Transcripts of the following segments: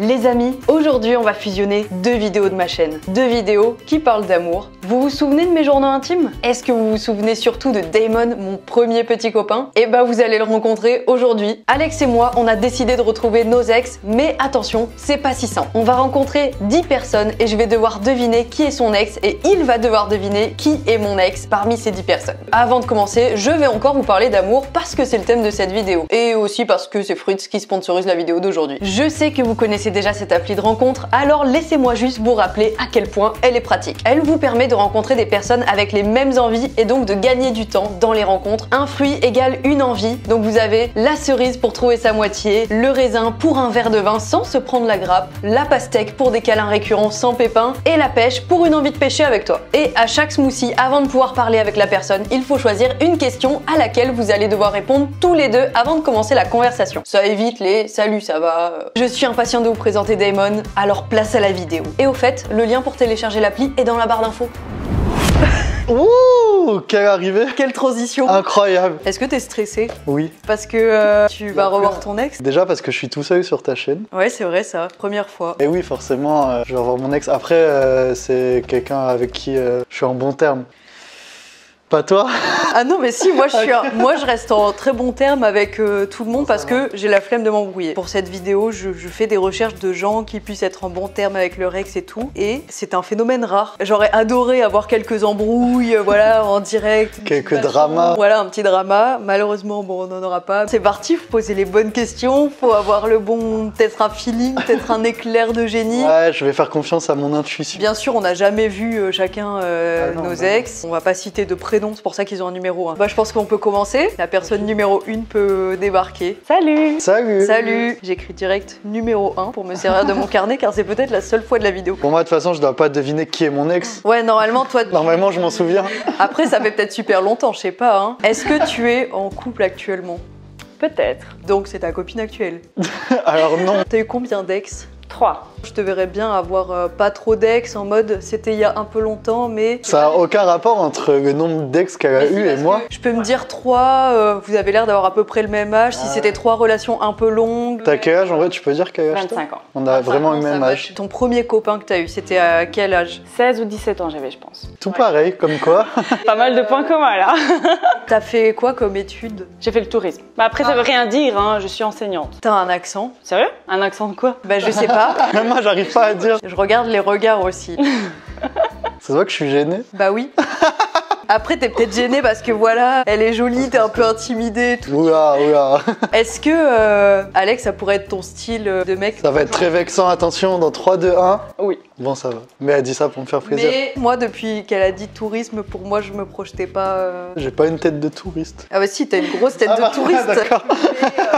Les amis, aujourd'hui on va fusionner deux vidéos de ma chaîne. Deux vidéos qui parlent d'amour. Vous vous souvenez de mes journaux intimes? Est-ce que vous vous souvenez surtout de Damon, mon premier petit copain? Et bah vous allez le rencontrer aujourd'hui. Alex et moi, on a décidé de retrouver nos ex, mais attention, c'est pas si simple. On va rencontrer 10 personnes et je vais devoir deviner qui est son ex et il va devoir deviner qui est mon ex parmi ces 10 personnes. Avant de commencer, je vais encore vous parler d'amour parce que c'est le thème de cette vidéo. Et aussi parce que c'est Fruits qui sponsorise la vidéo d'aujourd'hui. Je sais que vous connaissez déjà cette appli de rencontre, alors laissez-moi juste vous rappeler à quel point elle est pratique. Elle vous permet de rencontrer des personnes avec les mêmes envies et donc de gagner du temps dans les rencontres. Un fruit égale une envie, donc vous avez la cerise pour trouver sa moitié, le raisin pour un verre de vin sans se prendre la grappe, la pastèque pour des câlins récurrents sans pépins et la pêche pour une envie de pêcher avec toi. Et à chaque smoothie, avant de pouvoir parler avec la personne, il faut choisir une question à laquelle vous allez devoir répondre tous les deux avant de commencer la conversation. Ça évite les « salut, ça va ?» Je suis impatient de vous présenter Damon, alors place à la vidéo. Et au fait, le lien pour télécharger l'appli est dans la barre d'infos. Ouh, quelle arrivée! Quelle transition! Incroyable! Est-ce que t'es stressé? Oui. Parce que tu vas revoir ton ex? Déjà parce que je suis tout seul sur ta chaîne. Ouais, c'est vrai ça, première fois. Et oui, forcément, je vais revoir mon ex. Après, c'est quelqu'un avec qui je suis en bon terme. Pas toi? Ah non mais si, moi je reste en très bon terme avec tout le monde parce que j'ai la flemme de m'embrouiller. Pour cette vidéo, je fais des recherches de gens qui puissent être en bon terme avec leur ex et tout. Et c'est un phénomène rare. J'aurais adoré avoir quelques embrouilles, voilà, en direct. Quelques dramas. Voilà, un petit drama. Malheureusement, bon, on n'en aura pas. C'est parti, faut poser les bonnes questions, faut avoir le bon, peut-être un feeling, peut-être un éclair de génie. Ouais, je vais faire confiance à mon intuition. Bien sûr, on n'a jamais vu chacun nos ex. On va pas citer de prénom, c'est pour ça qu'ils ont un numéro 1. Bah, je pense qu'on peut commencer. La personne numéro 1 peut débarquer. Salut! Salut! Salut! J'écris direct numéro 1 pour me servir de mon carnet car c'est peut-être la seule fois de la vidéo. Pour moi, de toute façon, je dois pas deviner qui est mon ex. Ouais, normalement, toi... Normalement, je m'en souviens. Après, ça fait peut-être super longtemps, je sais pas. Hein. Est-ce que tu es en couple actuellement? Peut-être. Donc, c'est ta copine actuelle. Alors non. T'as eu combien d'ex? 3. Je te verrais bien avoir pas trop d'ex en mode c'était il y a un peu longtemps mais... Ça a aucun rapport entre le nombre d'ex qu'elle a eu et moi. Je peux me dire 3, vous avez l'air d'avoir à peu près le même âge, si c'était 3 relations un peu longues. T'as quel âge en vrai? Tu peux dire quel âge? 25 ans. On a vraiment le même âge. Ton premier copain que t'as eu, c'était à quel âge? 16 ou 17 ans j'avais, je pense. Tout pareil, comme quoi. Pas mal de points communs là. T'as fait quoi comme étude? J'ai fait le tourisme. Bah après ça veut rien dire, hein, je suis enseignante. T'as un accent? Sérieux? Un accent de quoi? Bah je sais pas. Même moi, j'arrive pas à dire. Je regarde les regards aussi. Ça se voit que je suis gêné. Bah oui. Après, t'es peut-être gêné parce que voilà, elle est jolie, t'es un peu intimidé et tout. Oula, oula. Est-ce que, Alex, ça pourrait être ton style de mec? Ça va être très vexant, attention, dans 3, 2, 1. Oui. Bon, ça va. Mais elle dit ça pour me faire plaisir. Mais moi, depuis qu'elle a dit tourisme, pour moi, je me projetais pas... J'ai pas une tête de touriste. Ah bah si, t'as une grosse tête de touriste. D'accord.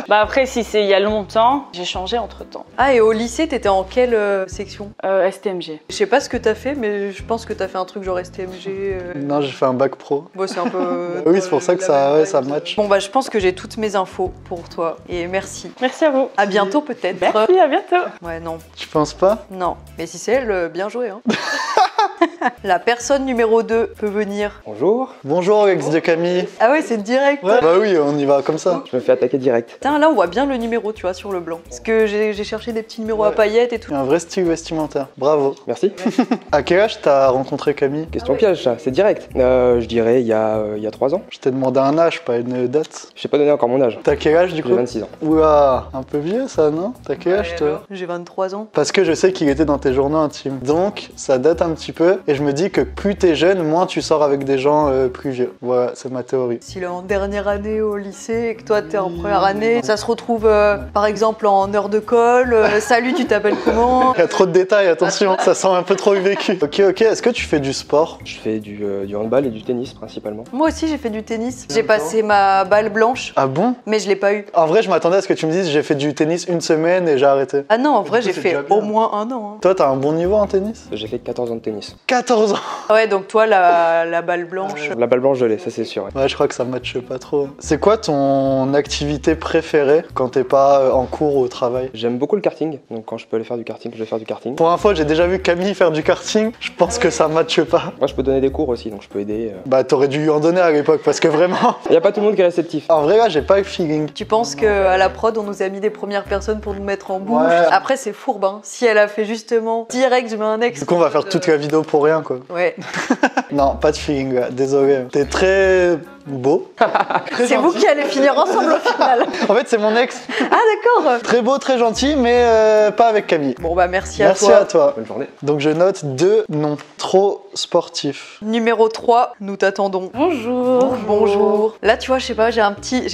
Bah après si c'est il y a longtemps, j'ai changé entre temps. Ah, et au lycée, t'étais en quelle section? STMG. Je sais pas ce que t'as fait, mais je pense que t'as fait un truc genre STMG. Non, j'ai fait un bac pro. Bon, c'est un peu... Oui, c'est pour ça que ça, ouais, ça match. Bon bah, je pense que j'ai toutes mes infos pour toi. Et merci. Merci à vous. À bientôt peut-être. Merci, à bientôt. Ouais, non. Tu penses pas? Non. Mais si c'est elle, bien joué, hein. La personne numéro 2 peut venir. Bonjour, Bonjour, ex de Camille. Ah ouais, c'est direct. Ouais, bah oui, on y va comme ça. je me fais attaquer direct. Putain, là, on voit bien le numéro, tu vois, sur le blanc. Parce que j'ai cherché des petits numéros à paillettes et tout. Un vrai style vestimentaire. Bravo. Merci. À quel âge t'as rencontré Camille? Question piège ça, c'est direct. Je dirais il y a 3 ans. Je t'ai demandé un âge, pas une date. Je sais pas donné encore mon âge. T'as quel âge du coup? J'ai 26 ans. Oula, un peu vieux ça, non? T'as quel âge toi? J'ai 23 ans. Parce que je sais qu'il était dans tes journaux intimes. Donc, ça date un petit peu. Et je me dis que plus t'es jeune, moins tu sors avec des gens plus vieux. Voilà, c'est ma théorie. S'il est en dernière année au lycée et que toi t'es en première année, ça se retrouve par exemple en heure de colle. Salut, tu t'appelles comment? Il y a trop de détails, attention, ça sent un peu trop vécu. Ok, est-ce que tu fais du sport? Je fais du handball et du tennis principalement. Moi aussi, j'ai fait du tennis. J'ai passé ma balle blanche, Ah bon? mais je l'ai pas eu. En vrai, je m'attendais à ce que tu me dises j'ai fait du tennis une semaine et j'ai arrêté. Ah non, en vrai, Du coup, j'ai c'est fait déjà bien. au moins 1 an. Hein. Toi, t'as un bon niveau en tennis? J'ai fait 14 ans de tennis. 14 ans. Ouais, donc toi, la balle blanche. La balle blanche, je l'ai, ça c'est sûr. Ouais. Ouais, je crois que ça matche pas trop. C'est quoi ton activité préférée quand t'es pas en cours ou au travail? J'aime beaucoup le karting, donc quand je peux aller faire du karting, je vais faire du karting. Pour info, j'ai déjà vu Camille faire du karting. Je pense que ça matche pas. Moi, je peux donner des cours aussi, donc je peux aider. Bah, t'aurais dû en donner à l'époque parce que vraiment. Il y a pas tout le monde qui est réceptif. En vrai, là, j'ai pas le feeling. Tu penses qu'à la prod, on nous a mis des premières personnes pour nous mettre en bouche? Ouais. Après, c'est fourbe, hein. Si elle a fait justement direct, je mets un ex. Du coup, on va faire toute la vidéo pour rien, quoi. Ouais. Non, pas de feeling, là. Désolé. T'es très beau. C'est vous qui allez finir ensemble au final. En fait, c'est mon ex. Ah, d'accord. Très beau, très gentil, mais pas avec Camille. Bon, bah, merci Merci à toi. Bonne journée. Donc, je note 2 noms. Trop sportif. Numéro 3, nous t'attendons. Bonjour. Bonjour. Là, tu vois, je sais pas, j'ai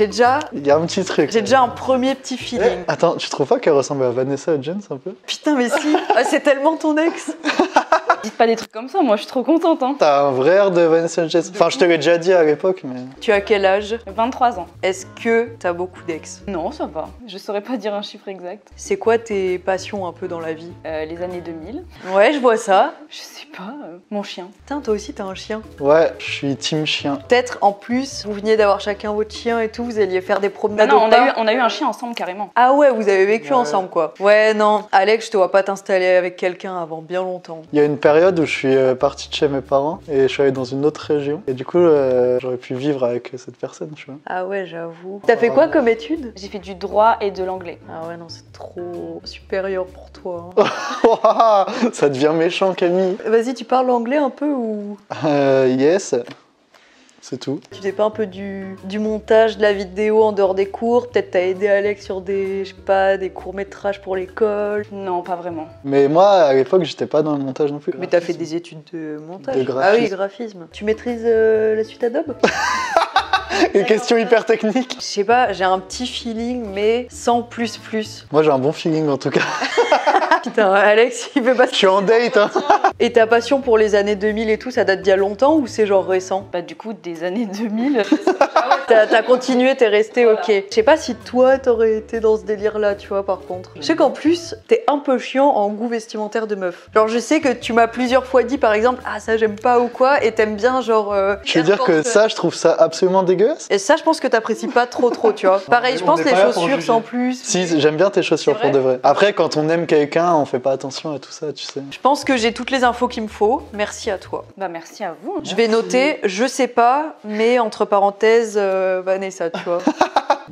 déjà Il y a un petit truc. un premier petit feeling. Attends, tu trouves pas qu'elle ressemble à Vanessa Hudgens un peu? Putain, mais si. Ah, c'est tellement ton ex. Dites pas des trucs comme ça, moi je suis trop contente. Hein. T'as un vrai air de Vanessa Hudgens. Enfin, je te l'ai déjà dit à l'époque, mais... Tu as quel âge? 23 ans. Est-ce que t'as beaucoup d'ex? Non, ça va. Je saurais pas dire un chiffre exact. C'est quoi tes passions un peu dans la vie? Les années 2000. Ouais, je vois ça. Je sais pas. Mon chien. Putain, toi aussi, t'as un chien. Ouais, je suis team chien. Peut-être, en plus, vous veniez d'avoir chacun votre chien et tout, vous alliez faire des promenades non, au parc. on a eu un chien ensemble carrément. Ah ouais, vous avez vécu Ouais. ensemble, quoi. Ouais, non. Alex, je te vois pas t'installer avec quelqu'un avant bien longtemps. Il y a une période où je suis parti de chez mes parents et je suis allé dans une autre région. Et du coup, j'aurais pu vivre avec cette personne, tu vois. Ah ouais, j'avoue. T'as fait quoi comme étude? J'ai fait du droit et de l'anglais. Ah ouais, non, c'est trop supérieur pour toi. hein. Ouah, ça devient méchant, Camille. Vas-y, tu parles anglais un peu ou Yes. C'est tout. tu fais pas un peu du montage de la vidéo en dehors des cours? Peut-être t'as aidé Alex sur des, je sais pas, des courts-métrages pour l'école. Non, pas vraiment. Mais moi, à l'époque, j'étais pas dans le montage non plus. Mais t'as fait des études de montage. De graphisme. Ah oui, graphisme. Tu maîtrises la suite Adobe? Une question hyper technique. Je sais pas, j'ai un petit feeling, mais sans plus. Moi, j'ai un bon feeling en tout cas. Putain, Alex, il veut pas. Je suis en date, hein. Et ta passion pour les années 2000 et tout, ça date d'il y a longtemps ou c'est genre récent? Bah du coup, des années 2000. T'as continué, t'es resté, ok. Je sais pas si toi t'aurais été dans ce délire-là, tu vois, par contre. Je sais qu'en plus, t'es un peu chiant en goût vestimentaire de meuf. Genre, je sais que tu m'as plusieurs fois dit, par exemple, ah ça j'aime pas ou quoi, et t'aimes bien, genre. Je veux dire que ça, je trouve ça absolument dégueulasse. Et ça, je pense que t'apprécies pas trop, tu vois. Pareil, je pense On est les pas là pour chaussures juger. sans plus. Si, j'aime bien tes chaussures C'est pour vrai de vrai. Après, quand on aime quelqu'un, on fait pas attention à tout ça, tu sais. Je pense que j'ai toutes les infos qu'il me faut. Merci à toi. Bah merci à vous. Je vais noter, je sais pas, mais entre parenthèses, Vanessa, tu vois.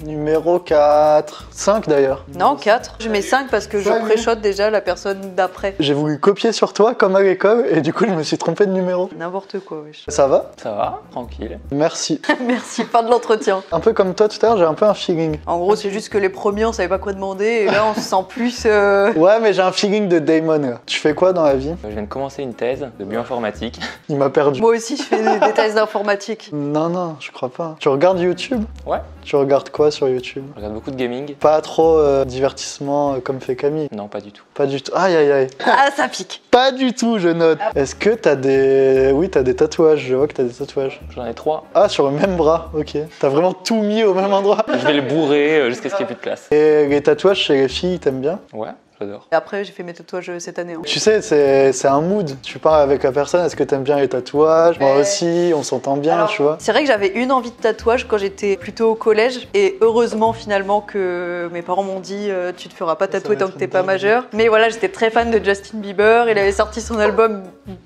Numéro 4. 5 d'ailleurs. Non, 4. Je mets 5 parce que je Salut. préchote déjà la personne d'après. J'ai voulu copier sur toi comme à l'école et du coup, je me suis trompé de numéro. N'importe quoi, wesh. Ça va? Ça va, tranquille. Merci. Merci, fin de l'entretien. Un peu comme toi tout à l'heure, j'ai un peu un feeling. En gros, c'est juste que les premiers, on savait pas quoi demander, et là, on se sent plus. Ouais, mais j'ai un feeling de Damon. Là. Tu fais quoi dans la vie? Je viens de commencer une thèse de bioinformatique. Il m'a perdu. Moi aussi, je fais des tests d'informatique. Non, je crois pas. Tu regardes YouTube? Ouais. Tu regardes quoi sur YouTube? Je regarde beaucoup de gaming. Pas trop divertissement comme fait Camille. Non, pas du tout. Pas du tout. Aïe aïe aïe. Ah, ça pique. Pas du tout, je note. Est-ce que t'as des... Oui, t'as des tatouages. Je vois que t'as des tatouages. J'en ai 3. Ah, sur le même bras. Ok. T'as vraiment tout mis au même endroit. Je vais le bourrer jusqu'à ce qu'il n'y ait plus de place. Et les tatouages chez les filles, t'aimes bien? Ouais, j'adore. Et après, j'ai fait mes tatouages cette année. hein. Tu sais, c'est un mood. Tu parles avec la personne, est-ce que t'aimes bien les tatouages? Moi aussi, on s'entend bien, Alors, tu vois. C'est vrai que j'avais une envie de tatouage quand j'étais plutôt au collège, et heureusement finalement que mes parents m'ont dit tu te feras pas tatouer va tant être que t'es une pas dinguerie. majeur. Mais voilà, j'étais très fan de Justin Bieber, il avait sorti son album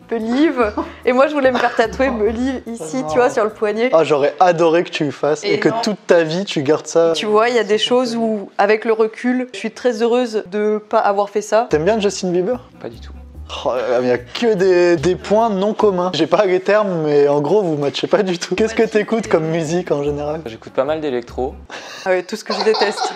Believe, et moi je voulais me faire tatouer Believe ici, tu vois, sur le poignet. Ah, j'aurais adoré que tu le fasses et, Et que non. toute ta vie, tu gardes ça. Tu vois, il y a des choses où, avec le recul, je suis très heureuse de pas avoir fait ça. T'aimes bien Justin Bieber? Pas du tout. Oh, il y a que des points non communs. J'ai pas les termes, mais en gros, vous matchez pas du tout. Qu'est-ce que t'écoutes comme musique en général? J'écoute pas mal d'électro. Ah ouais, tout ce que je déteste.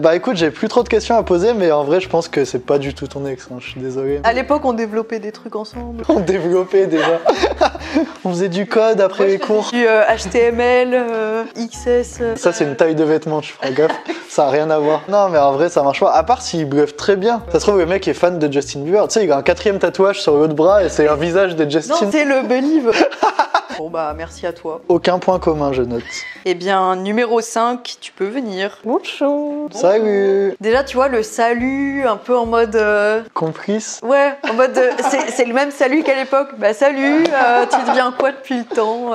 Bah écoute, j'ai plus trop de questions à poser, mais en vrai, je pense que c'est pas du tout ton ex. Hein, je suis désolé. À l'époque, on développait des trucs ensemble. On développait déjà. On faisait du code après les cours. Du HTML, XS. Ça, c'est une taille de vêtements, tu feras gaffe. Ça a rien à voir. Non, mais en vrai, ça marche pas. À part s'il bluffe très bien. Ça se trouve, le mec est fan de Justin Bieber. Tu sais, il a un 4e tatouage sur le haut de bras et c'est un visage de Non, Justin. c'est le Believe. Bon bah merci à toi. Aucun point commun, je note. Eh bien, numéro 5, tu peux venir. Bonjour. Salut. Déjà, tu vois, le salut, un peu en mode... Complice. Ouais, en mode... c'est le même salut qu'à l'époque. Bah salut, tu deviens quoi depuis le temps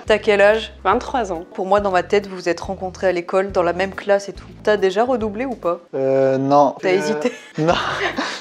T'as quel âge? 23 ans. Pour moi, dans ma tête, vous vous êtes rencontrés à l'école, dans la même classe et tout. T'as déjà redoublé ou pas? Non. T'as hésité? Non,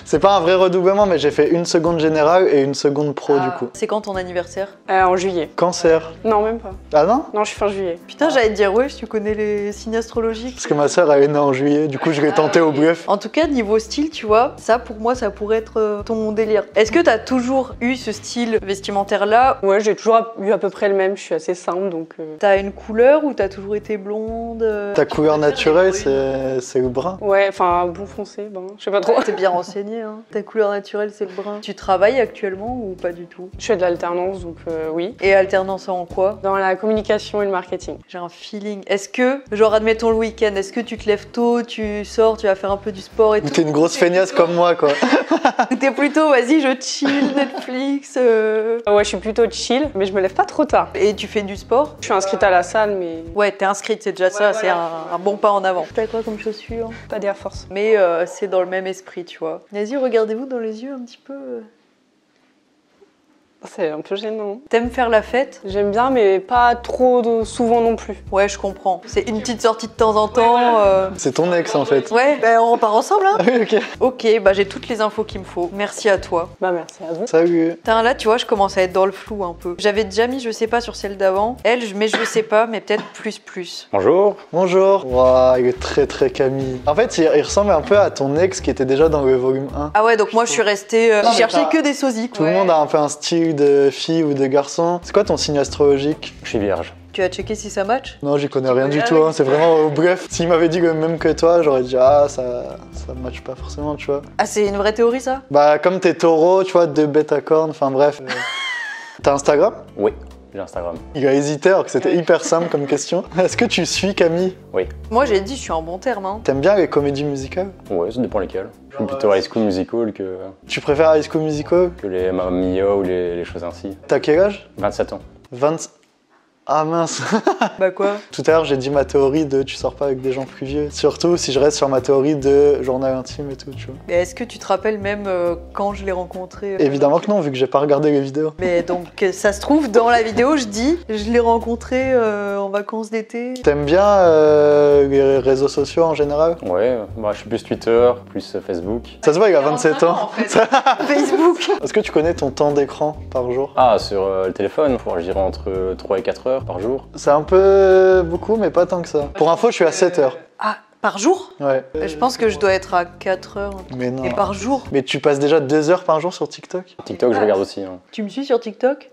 c'est pas un vrai redoublement, mais j'ai fait une seconde générale et une seconde pro du coup. C'est quand ton anniversaire? En juillet. Cancer. Non, même pas. Ah non? Non, je suis fin juillet. Putain, j'allais te dire, ouais, tu connais les signes astrologiques. Parce que ma sœur elle est née en juillet, du coup je l'ai tenté au bluff. En tout cas, niveau style, tu vois, ça pour moi, ça pourrait être ton délire. Est-ce que t'as toujours eu ce style vestimentaire-là? Ouais, j'ai toujours eu à peu près le même. Je suis assez simple, donc... T'as une couleur ou t'as toujours été blonde? Ta couleur naturelle c'est le brun. Ouais, enfin, blond foncé, ben, je sais pas trop. T'es bien renseigné, hein. Ta couleur naturelle, c'est le brun. Tu travailles actuellement ou pas du tout? Je fais de l'alternance, donc oui. Et alternance en quoi? Dans la communication et le marketing. J'ai un feeling. Est-ce que, genre, admettons le week-end, est-ce que tu te lèves tôt, tu sors, tu vas faire un peu du sport et Ou tout? t'es une grosse feignasse comme moi quoi. Ou t'es plutôt, vas-y, je chill, Netflix. Ouais, je suis plutôt chill, mais je me lève pas trop tard. Et tu fais du sport? Je suis inscrite à la salle, mais Ouais, t'es inscrite, c'est déjà ça, c'est un bon pas en avant. T'as quoi comme chaussures? pas d'Air Force. Mais c'est dans le même esprit, tu vois. Vas-y, regardez-vous dans les yeux un petit peu. C'est un peu gênant. T'aimes faire la fête? J'aime bien, mais pas trop souvent non plus. Ouais, je comprends. C'est une petite sortie de temps en temps. C'est ton ex en fait. Ouais, ben on repart ensemble, hein. Oui, ok. Ok, bah j'ai toutes les infos qu'il me faut. Merci à toi. Bah merci à vous. Salut. Putain, là, tu vois, je commence à être dans le flou un peu. J'avais déjà mis, je sais pas, sur celle d'avant. Elle, mais je sais pas, mais peut-être plus. Bonjour. Bonjour. Waouh, il est très Camille. En fait, il ressemble un peu à ton ex qui était déjà dans le volume 1. Ah ouais, donc moi, je suis restée... Non, mais J'ai cherché t'as- que des sosies. Tout le monde a un peu un style de fille ou de garçon. C'est quoi ton signe astrologique? Je suis vierge. Tu as checké si ça match? Non, j'y connais rien du tout, hein. C'est vraiment au bref. S'il m'avait dit le même que toi, j'aurais dit ah, ça match pas forcément, tu vois. Ah, c'est une vraie théorie, ça? Bah, comme t'es taureau, tu vois, 2 bêtes à cornes, enfin bref. T'as Instagram? Oui, j'ai Instagram. Il a hésité alors que c'était hyper simple comme question. Est-ce que tu suis Camille? Moi, j'ai dit, je suis en bon terme, hein. T'aimes bien les comédies musicales? Ouais, ça dépend lesquelles. Je suis plutôt High School Musical Tu préfères High School Musical? que les Mamma Mia ou les choses ainsi. T'as quel âge? 27 ans. 20... Ah mince. Bah quoi? Tout à l'heure, j'ai dit ma théorie de tu sors pas avec des gens plus vieux. Surtout si je reste sur ma théorie de journal intime et tout, tu vois. Mais est-ce que tu te rappelles même quand je l'ai rencontré? Évidemment que non, vu que j'ai pas regardé les vidéos. Mais donc, ça se trouve, dans la vidéo, je dis, je l'ai rencontré en vacances d'été. T'aimes bien les réseaux sociaux en général? Ouais, bah, je suis plus Twitter, plus Facebook. Ça se voit, il a 27 ans. Facebook. Est-ce que tu connais ton temps d'écran par jour? Ah, sur le téléphone, je dirais entre 3 et 4 heures par jour. C'est un peu beaucoup, mais pas tant que ça. Pour info, je suis à 7 heures. Ah, par jour? Ouais. Je pense que je dois être à 4 heures. Mais non. Et par jour? Mais tu passes déjà 2 heures par jour sur TikTok? TikTok, je regarde aussi. Hein. Tu me suis sur TikTok?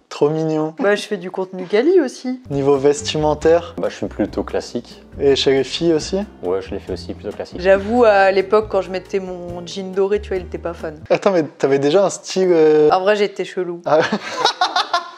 Trop mignon. Bah, je fais du contenu quali aussi. Niveau vestimentaire, Bah, je suis plutôt classique. et chez les filles aussi? Ouais, je l'ai fait aussi, plutôt classique. J'avoue, à l'époque, quand je mettais mon jean doré, tu vois, il était pas fan. Attends, mais t'avais déjà un style... En vrai, j'étais chelou.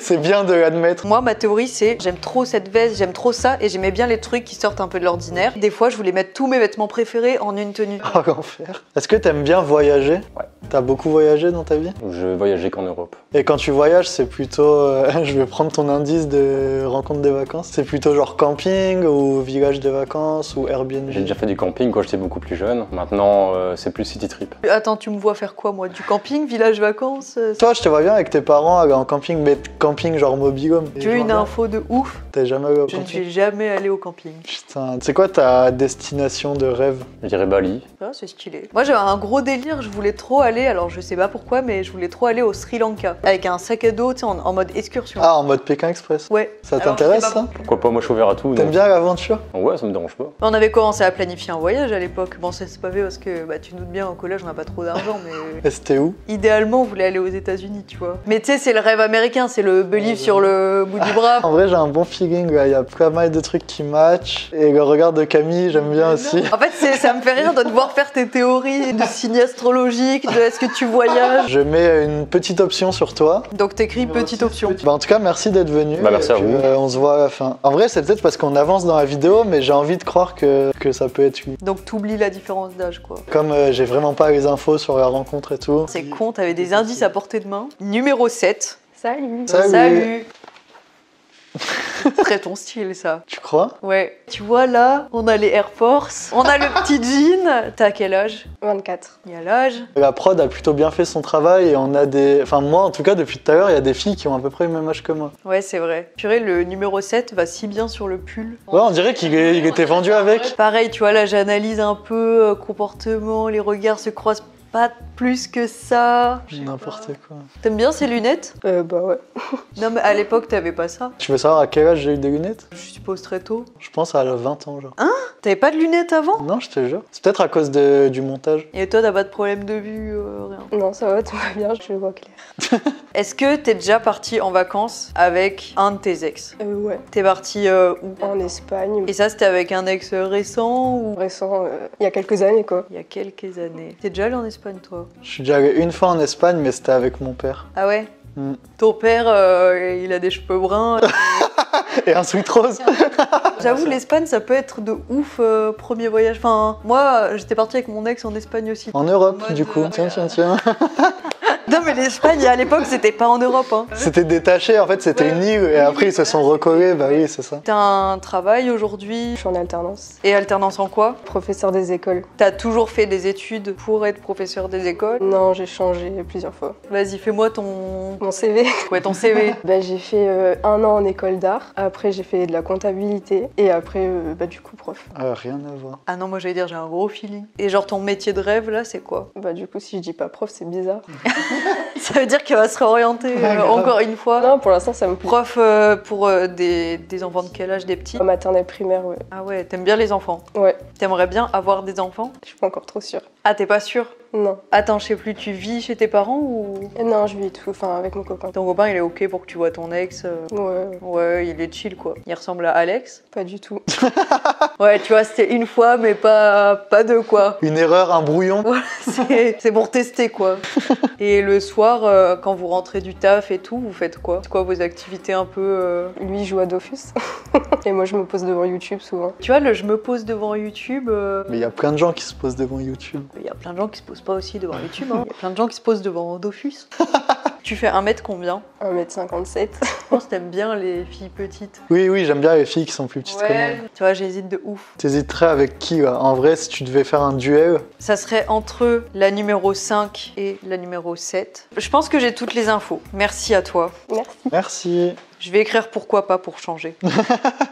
C'est bien de l'admettre. Moi, ma théorie, c'est j'aime trop cette veste, j'aime trop ça, et j'aimais bien les trucs qui sortent un peu de l'ordinaire. Des fois, je voulais mettre tous mes vêtements préférés en une tenue. Oh, l'enfer. Est-ce que t'aimes bien voyager? Ouais. T'as beaucoup voyagé dans ta vie? Je voyageais qu'en Europe. Et quand tu voyages, c'est plutôt... je vais prendre ton indice de rencontre des vacances. C'est plutôt genre camping ou village de vacances ou Airbnb? J'ai déjà fait du camping quand j'étais beaucoup plus jeune. Maintenant, c'est plus city trip. Attends, tu me vois faire quoi, moi? Du camping, village vacances? Toi, je te vois bien avec tes parents aller en camping, mais camping genre mobil-home. Tu veux une info de ouf? T'es jamais allé au Je ne camping? suis jamais allée au camping. Putain, c'est quoi ta destination de rêve? Je dirais Bali. Ah, c'est stylé. Moi, j'avais un gros délire, je voulais trop aller, alors je sais pas pourquoi, mais je voulais trop aller au Sri Lanka. Avec un sac à dos, tu sais, en mode excursion. Ah, en mode Pékin Express? Ouais. Ça Alors, t'intéresse je sais pas ça? Pourquoi pas, moi je suis ouvert à tout. T'aimes donc- bien l'aventure? Ouais, ça me dérange pas. On avait commencé à planifier un voyage à l'époque. Bon, ça s'est pas fait parce que bah, tu doutes bien, au collège, on n'a pas trop d'argent, mais Et c'était où? idéalement, on voulait aller aux États-Unis, tu vois. Mais tu sais, c'est le rêve américain, c'est le believe sur le bout du bras. En vrai, j'ai un bon feeling, là. Il y a pas mal de trucs qui matchent. Et le regard de Camille, j'aime bien aussi. En fait, ça me fait rire de te voir faire tes théories de signes astrologiques, de est-ce que tu voyages. Je mets une petite option sur toi. Donc t'écris petite option. Bah, en tout cas, merci d'être venu. Bah, merci Et à puis, vous. On se voit à la fin. En vrai, c'est peut-être parce qu'on avance dans la vidéo, mais j'ai envie de croire que ça peut être lui. Donc t'oublies la différence d'âge, quoi. Comme j'ai vraiment pas les infos sur la rencontre et tout. C'est con, t'avais des indices à portée de main. Numéro 7. Salut. Salut. Très ton style, ça. Tu crois? Ouais. Tu vois, là, on a les Air Force, on a le petit jean. T'as quel âge? 24. Il y a l'âge. La prod a plutôt bien fait son travail et on a des... Enfin moi en tout cas depuis tout à l'heure il y a des filles qui ont à peu près le même âge que moi. Ouais, c'est vrai. Purée, le numéro 7 va si bien sur le pull. Ouais on dirait qu'il était vendu avec. Pareil, tu vois, là, j'analyse un peu comportement, les regards se croisent pas plus que ça. N'importe quoi. T'aimes bien ces lunettes? Bah ouais. Non, mais à l'époque, t'avais pas ça. Tu veux savoir à quel âge j'ai eu des lunettes? Je suppose très tôt. Je pense à 20 ans genre. T'avais pas de lunettes avant? Non je te jure. C'est peut-être à cause du montage. Et toi, t'as pas de problème de vue, rien. Non, ça va, tout va bien, je le vois clair. Est-ce que t'es déjà parti en vacances avec un de tes ex? Ouais. T'es parti où? En Espagne. Et ça, c'était avec un ex récent ou Récent, il y a quelques années quoi. il y a quelques années? T'es déjà allé en Espagne, toi? Je suis déjà allé une fois en Espagne mais c'était avec mon père. Ah ouais? Mm. Ton père, il a des cheveux bruns. Et un sweat rose. J'avoue, l'Espagne, ça peut être de ouf, premier voyage. Enfin, moi, j'étais partie avec mon ex en Espagne aussi. En Europe En mode, du coup. Tiens. Non, mais l'Espagne, à l'époque, c'était pas en Europe. Hein. C'était détaché en fait c'était une île et après ils se sont recollés. Bah oui c'est ça. T'as un travail aujourd'hui. Je suis en alternance. Et alternance en quoi? Professeur des écoles. T'as toujours fait des études pour être professeur des écoles? Non, j'ai changé plusieurs fois. Vas-y, fais-moi ton... Mon CV. Ouais, ton CV. Bah, j'ai fait 1 an en école d'art. Après, j'ai fait de la comptabilité. Et après, bah, du coup, prof. Rien à voir. Ah non, moi, j'allais dire, j'ai un gros feeling. Et genre, ton métier de rêve, là, c'est quoi? Bah, du coup, si je dis pas prof, c'est bizarre. Ça veut dire qu'elle va se réorienter grave. encore une fois. Non, pour l'instant, ça me plaît. Prof pour des enfants de quel âge? Des petits? Maternelle primaire, ouais. Ah ouais, t'aimes bien les enfants? Ouais, T'aimerais bien avoir des enfants? je suis pas encore trop sûre. Ah, t'es pas sûre? Non. Attends, je sais plus, tu vis chez tes parents ou... Non, je vis tout, enfin, avec mon copain. Ton copain, il est ok pour que tu vois ton ex Ouais, Ouais, il est chill, quoi. Il ressemble à Alex. pas du tout. Ouais, tu vois, c'était une fois, mais pas deux, quoi. Une erreur, un brouillon. Voilà, c'est pour tester, quoi. Et le soir, quand vous rentrez du taf et tout, vous faites quoi? C'est quoi vos activités un peu... Lui, il joue à Dofus. Et moi, je me pose devant YouTube souvent. Tu vois, je me pose devant YouTube... Mais il y a plein de gens qui se posent devant YouTube. Il y a plein de gens qui se posent pas aussi devant YouTube, hein. Il y a plein de gens qui se posent devant Dofus. Tu fais 1 m combien? 1m57. Je pense que t'aimes bien les filles petites. Oui, j'aime bien les filles qui sont plus petites que moi. Tu vois, j'hésite de ouf. T'hésiterais avec qui là? En vrai, si tu devais faire un duel, Ça serait entre la numéro 5 et la numéro 7. Je pense que j'ai toutes les infos. Merci à toi. Merci. merci. Je vais écrire pourquoi pas pour changer.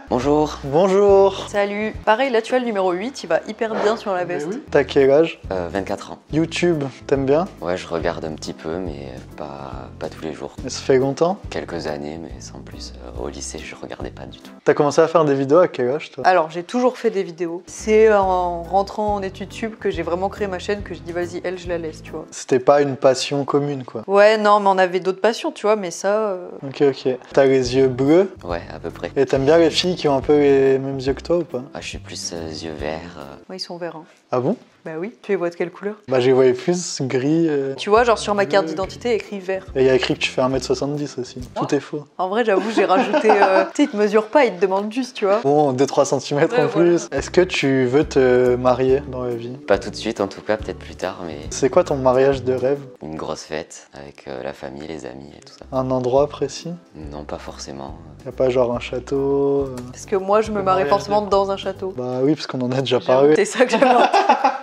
Bonjour, Bonjour. Salut. Pareil, là tu vois le numéro 8, il va hyper bien sur la veste. T'as quel âge? 24 ans. YouTube, t'aimes bien? Ouais, je regarde un petit peu, mais pas tous les jours. Et ça fait longtemps? Quelques années, mais sans plus. Au lycée, je regardais pas du tout. T'as commencé à faire des vidéos à quel âge toi? Alors, j'ai toujours fait des vidéos. C'est en rentrant en études sup que j'ai vraiment créé ma chaîne, que je dis vas-y, elle, je la laisse, tu vois. C'était pas une passion commune quoi. Ouais, non, mais on avait d'autres passions, tu vois, mais ça... Ok. T'as les yeux bleus Ouais, à peu près. et t'aimes bien les filles qui ont un peu les mêmes yeux que toi ou pas? Ah, je suis plus yeux verts. Ouais, ils sont verts. Hein. Ah bon? Bah oui. Tu les vois de quelle couleur? Bah j'ai voyais plus gris. Tu vois, genre sur ma carte d'identité, écrit vert. Et il y a écrit que tu fais 1m70 aussi. Tout est faux. En vrai, j'avoue, j'ai rajouté... tu sais, ils te mesurent pas, ils te demandent juste, tu vois. Bon, 2-3 cm Ouais, en plus. Est-ce que tu veux te marier dans la vie? Pas tout de suite, en tout cas, peut-être plus tard, mais C'est quoi ton mariage de rêve? une grosse fête avec la famille, les amis et tout ça. Un endroit précis? Non, pas forcément. Y a pas genre un château? Parce que moi, je me marie mariage forcément dans un château. Bah oui, parce qu'on en a déjà parlé. C'est ça que j'avais en tête.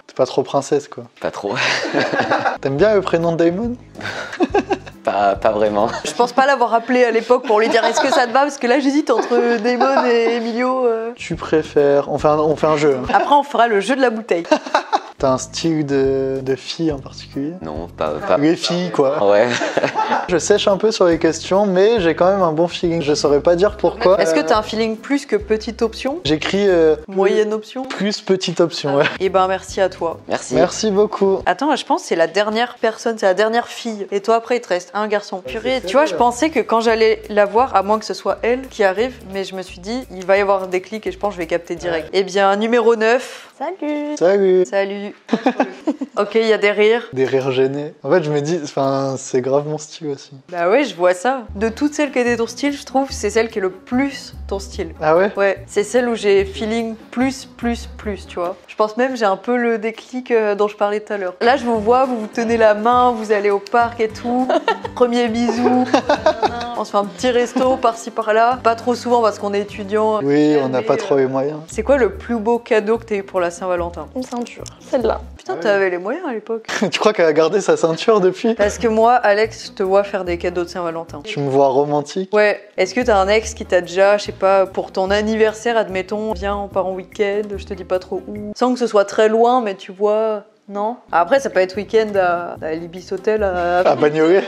T'es pas trop princesse quoi. Pas trop. T'aimes bien le prénom de Damon? pas vraiment. Je pense pas l'avoir appelé à l'époque pour lui dire est-ce que ça te va, parce que là j'hésite entre Damon et Emilio. Tu préfères... On fait un jeu. Hein. Après on fera le jeu de la bouteille. T'as un style de fille en particulier? Non, pas. Les filles quoi. Ouais. Je sèche un peu sur les questions, mais j'ai quand même un bon feeling. Je saurais pas dire pourquoi. Est-ce que t'as un feeling plus que petite option? J'écris Moyenne option? plus petite option, ouais. Et ben merci à toi. Merci. Merci beaucoup. Attends, je pense que c'est la dernière personne, c'est la dernière fille. Et toi après il te reste un garçon. Purée, tu vois, je pensais que quand j'allais la voir, à moins que ce soit elle qui arrive, mais je me suis dit, il va y avoir un déclic et je pense que je vais capter direct. Eh bien, numéro 9, Salut. Salut. Salut. Ok, il y a des rires. Des rires gênés. En fait, je me dis, enfin, c'est grave mon style aussi. Bah ouais, je vois ça. De toutes celles qui étaient ton style, je trouve c'est celle qui est le plus ton style. Ah ouais? Ouais, c'est celle où j'ai feeling plus, tu vois. Je pense même j'ai un peu le déclic dont je parlais tout à l'heure. Là, je vous vois, vous vous tenez la main, vous allez au parc et tout. Premier bisou. On se fait un petit resto par-ci par-là. Pas trop souvent parce qu'on est étudiant. Oui, on n'a Mais, pas trop les moyens. C'est quoi le plus beau cadeau que t'as eu pour la Saint-Valentin? Une ceinture. Celle-là. Putain, t'avais les moyens à l'époque. Tu crois qu'elle a gardé sa ceinture depuis? Parce que moi, Alex, je te vois faire des cadeaux de Saint-Valentin. Tu me vois romantique? Ouais, est-ce que t'as un ex qui t'a déjà, je sais pas, pour ton anniversaire, admettons, viens, on part en week-end, je te dis pas trop où, sans que ce soit très loin, mais tu vois, non? Après, ça peut être week-end à l'Ibis Hotel À Bagnolet.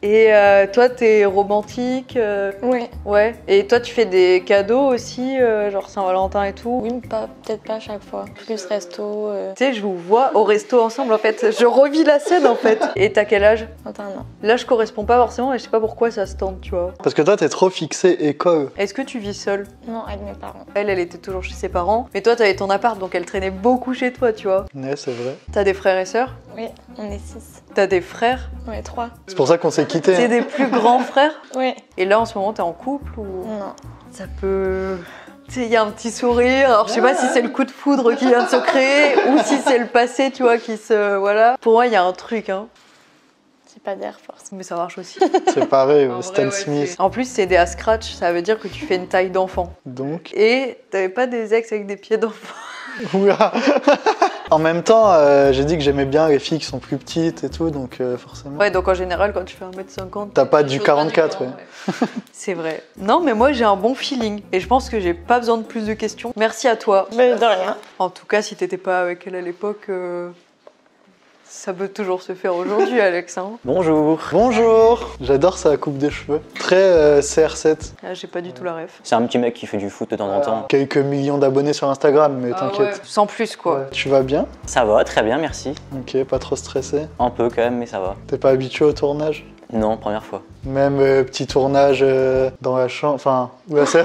Et toi, t'es romantique Ouais. Ouais. Et toi, tu fais des cadeaux aussi, genre Saint-Valentin et tout? Oui, mais peut-être pas à chaque fois. Plus resto. Tu sais, je vous vois au resto ensemble, en fait. Je revis la scène, en fait. Et t'as quel âge? 21 ans. L'âge correspond pas forcément, et je sais pas pourquoi ça se tente, tu vois. Parce que toi, t'es trop fixé école. Est-ce que tu vis seule? Non, avec mes parents. Elle était toujours chez ses parents. Mais toi, t'avais ton appart, donc elle traînait beaucoup chez toi, tu vois. Ouais, c'est vrai. T'as des frères et sœurs? Oui, on est 6. T'as des frères? Ouais, 3. C'est pour ça qu'on s'est quittés. C'est des plus grands frères? Ouais. Et là, en ce moment, t'es en couple ou... Non. Ça peut... Tu sais, il y a un petit sourire. Alors, je sais pas si c'est le coup de foudre qui vient de se créer ou si c'est le passé, tu vois, qui se... Voilà. Pour moi, il y a un truc, hein. J'ai pas d'air force. Mais ça marche aussi. C'est pareil, En vrai, Stan ouais, Smith. c'est- En plus, c'est des à scratch. Ça veut dire que tu fais une taille d'enfant. Donc. Et t'avais pas des ex avec des pieds d'enfant? Oula. En même temps, j'ai dit que j'aimais bien les filles qui sont plus petites et tout, donc forcément. Ouais, donc en général, quand tu fais 1m50... T'as pas du 44, ouais. C'est vrai. Non, mais moi, j'ai un bon feeling. Et je pense que j'ai pas besoin de plus de questions. Merci à toi. Mais de rien. En tout cas, si t'étais pas avec elle à l'époque, ça peut toujours se faire aujourd'hui, Alex. Hein. Bonjour. Bonjour. J'adore sa coupe de cheveux. Très CR7. Ah, j'ai pas du tout la ref. C'est un petit mec qui fait du foot de temps en temps. Quelques millions d'abonnés sur Instagram, mais t'inquiète. Sans plus, quoi. Ouais. Tu vas bien? Ça va, très bien, merci. Ok, pas trop stressé. Un peu quand même, mais ça va. T'es pas habitué au tournage? Non, première fois. Même petit tournage dans la chambre, enfin... Ouais, c'est...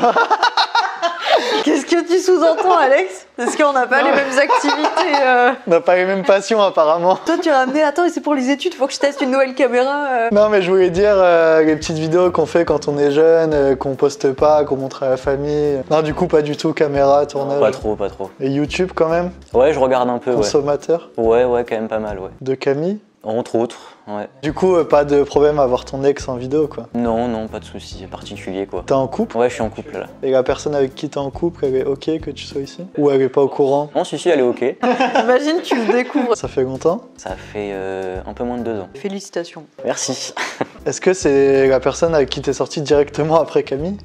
Qu'est-ce que tu sous-entends, Alex? Est-ce qu'on n'a pas les mêmes activités On n'a pas les mêmes passions apparemment. Toi, tu as ramené... Attends, c'est pour les études, faut que je teste une nouvelle caméra. Non mais je voulais dire les petites vidéos qu'on fait quand on est jeune, qu'on poste pas, qu'on montre à la famille. Non du coup pas du tout caméra, tournage. Pas trop, pas trop. Et YouTube quand même, Ouais, je regarde un peu, ouais. consommateur Ouais, quand même pas mal, ouais. de Camille. Entre autres, ouais. Du coup pas de problème à voir ton ex en vidéo quoi. Non, pas de soucis particuliers, quoi. T'es en couple Ouais, je suis en couple, là. et la personne avec qui t'es en couple, elle est ok que tu sois ici? Ou elle est pas au courant? Non, si, elle est ok. Imagine, tu le découvres. Ça fait longtemps? Ça fait un peu moins de 2 ans. Félicitations. Merci. Est-ce que c'est la personne avec qui t'es sorti directement après Camille?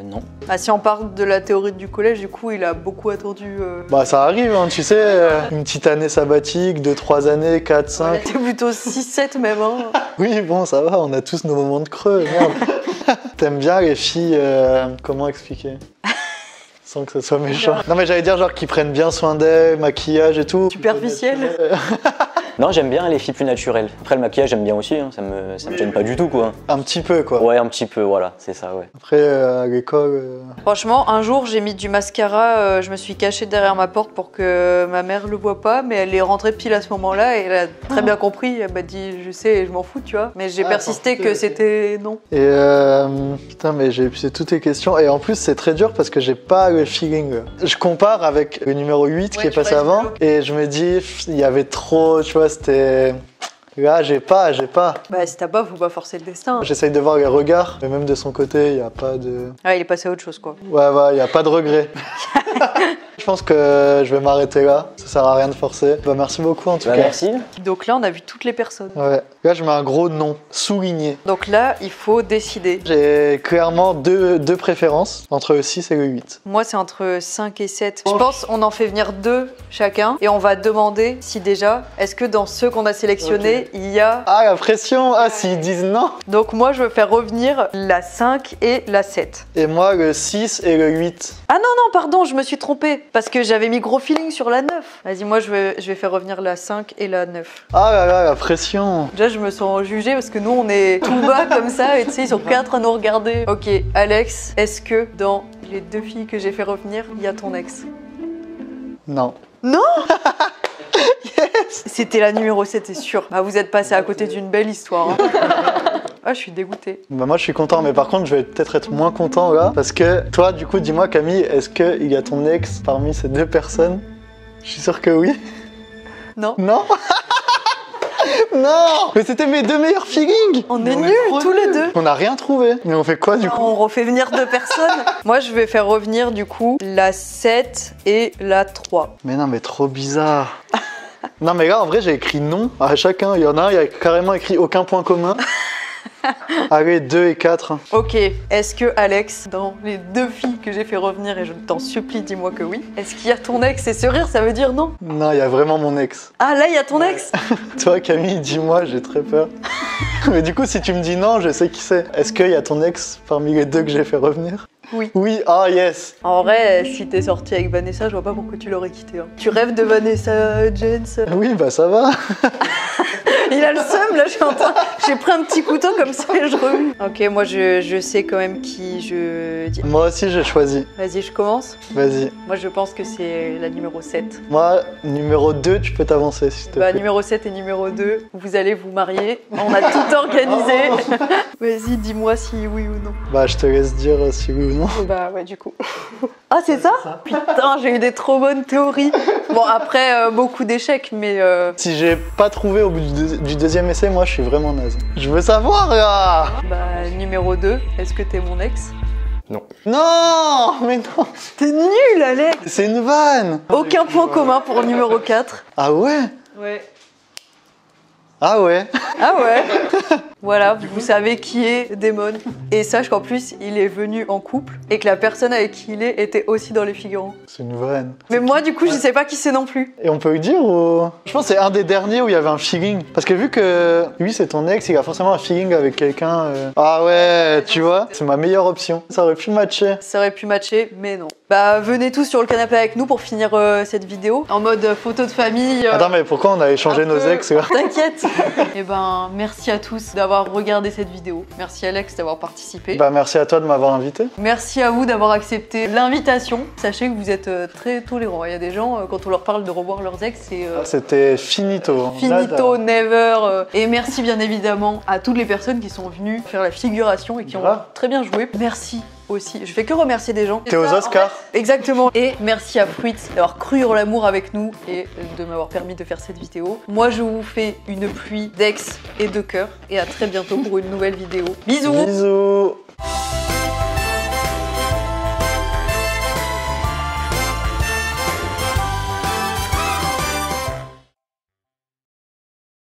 Non. Ah, si on parle de la théorie du collège, du coup, il a beaucoup attendu... Bah ça arrive hein, tu sais, une petite année sabbatique, 2-3 années, 4, 5. T'es plutôt 6-7 même, hein. Oui, bon, ça va, on a tous nos moments de creux, merde. T'aimes bien les filles, comment expliquer? Sans que ce soit méchant. Non, mais j'allais dire, genre, qui prennent bien soin d'elles, maquillage et tout. Superficiel. Non, j'aime bien les filles plus naturelles. Après, le maquillage, j'aime bien aussi, hein. Ça me gêne pas du tout, quoi. Un petit peu, quoi. Ouais, un petit peu, voilà, c'est ça, ouais. Après, à l'école. Franchement, un jour, j'ai mis du mascara, je me suis cachée derrière ma porte pour que ma mère le voie pas, mais elle est rentrée pile à ce moment-là et elle a très bien compris. Elle m'a dit, je sais, je m'en fous, tu vois. Mais j'ai persisté que c'était non. Et putain, mais j'ai épuisé toutes tes questions. Et en plus, c'est très dur parce que j'ai pas le feeling. Je compare avec le numéro 8 qui est passé avant. Et je me dis, il y avait trop, tu vois, c'était. Là, j'ai pas. Bah, si t'as pas, faut pas forcer le destin. J'essaye de voir les regards, mais même de son côté, il n'y a pas de. Ah, il est passé à autre chose, quoi. Ouais, il n'y a pas de regret. Je pense que je vais m'arrêter là. Ça sert à rien de forcer. Bah, merci beaucoup en tout Bah, cas. merci. Donc là, on a vu toutes les personnes. Ouais. Là, je mets un gros non, souligné. Donc là, il faut décider. J'ai clairement deux préférences, entre le 6 et le 8. Moi, c'est entre 5 et 7. Je pense qu'on en fait venir 2 chacun et on va demander si déjà, est-ce que dans ceux qu'on a sélectionnés, il y a... Ah, la pression! Ah, s'ils disent non! Donc moi, je veux faire revenir la 5 et la 7. Et moi, le 6 et le 8. Ah non, pardon, je me suis trompée. Parce que j'avais mis gros feeling sur la 9. Vas-y, moi, je vais faire revenir la 5 et la 9. Ah là là, la pression! Déjà, je me sens jugée parce que nous, on est tout bas comme ça et tu sais, ils sont 4 à nous regarder. Ok, Alex, est-ce que dans les 2 filles que j'ai fait revenir, il y a ton ex? Non. Non. Yes. C'était la numéro 7, c'est sûr. Bah, vous êtes passé à côté d'une belle histoire. Hein. Ah, je suis dégoûtée. Bah moi je suis content, mais par contre je vais peut-être être moins content là. Parce que toi du coup dis-moi Camille, est-ce qu'il y a ton ex parmi ces deux personnes? Je suis sûr que oui. Non. Non. Non. Mais c'était mes deux meilleurs feelings. On est nuls tous les deux. On n'a rien trouvé. Mais on fait quoi du coup? On refait venir deux personnes. Moi je vais faire revenir du coup la 7 et la 3. Mais non mais trop bizarre. Non mais là en vrai j'ai écrit non à chacun. Il y en a un, il y a carrément écrit aucun point commun. Allez, 2 et 4. Ok, est-ce que Alex, dans les deux filles que j'ai fait revenir, et je t'en supplie, dis-moi que oui, est-ce qu'il y a ton ex? Et ce rire, ça veut dire non? Non, il y a vraiment mon ex. Ah là, il y a ton ex? Toi Camille, dis-moi, j'ai très peur. Mais du coup, si tu me dis non, je sais qui c'est. Est-ce qu'il y a ton ex parmi les deux que j'ai fait revenir? Oui. Oui, ah yes. En vrai, si t'es sorti avec Vanessa, je vois pas pourquoi tu l'aurais quitté. Hein. Tu rêves de Vanessa Jens? Oui, bah ça va. Il a le seum, là, j'ai pris un petit couteau comme ça et je remue. Ok, moi je sais quand même qui je dis. Moi aussi, j'ai choisi. Vas-y, je commence. Vas-y. Moi, je pense que c'est la numéro 7. Moi, numéro 2, tu peux t'avancer s'il te plaît. Numéro 7 et numéro 2, vous allez vous marier. On a tout organisé. Vas-y, dis-moi si oui ou non. Bah, je te laisse dire si oui ou non. Bah ouais, du coup. Ah, c'est ça? Putain, j'ai eu des trop bonnes théories. Bon, après, beaucoup d'échecs, mais... Si j'ai pas trouvé au bout du deuxième essai, moi, je suis vraiment naze. Je veux savoir, là. Bah, numéro 2, est-ce que t'es mon ex? Non, mais non. T'es nul, Alex. C'est une vanne. Aucun point commun pour numéro 4. Ah ouais? Ouais. Ah ouais? Ah ouais. Voilà, vous savez qui est Damon. Et sache qu'en plus, il est venu en couple et que la personne avec qui il est était aussi dans les figurants. C'est une vanne. Mais moi, du coup, je sais pas qui c'est non plus. Et on peut le dire ou... Je pense que c'est un des derniers où il y avait un feeling. Parce que vu que lui c'est ton ex, il a forcément un feeling avec quelqu'un. Ah ouais, tu vois, c'est ma meilleure option. Ça aurait pu matcher. Ça aurait pu matcher, mais non. Bah, venez tous sur le canapé avec nous pour finir cette vidéo. En mode photo de famille. Attends, mais pourquoi on a échangé nos ex là? T'inquiète. Et ben, merci à tous d'avoir regardé cette vidéo. Merci Alex d'avoir participé. Bah merci à toi de m'avoir invité. Merci à vous d'avoir accepté l'invitation. Sachez que vous êtes très tolérants. Il y a des gens, quand on leur parle de revoir leurs ex, c'est... C'était finito. Finito, never. Et merci bien évidemment à toutes les personnes qui sont venues faire la figuration et qui ont très bien joué. Merci aussi. Je fais que remercier des gens. T'es aux Oscars. Exactement. Et merci à Fruits d'avoir cru en l'amour avec nous et de m'avoir permis de faire cette vidéo. Moi, je vous fais une pluie d'ex et de cœur. Et à très bientôt pour une nouvelle vidéo. Bisous. Bisous.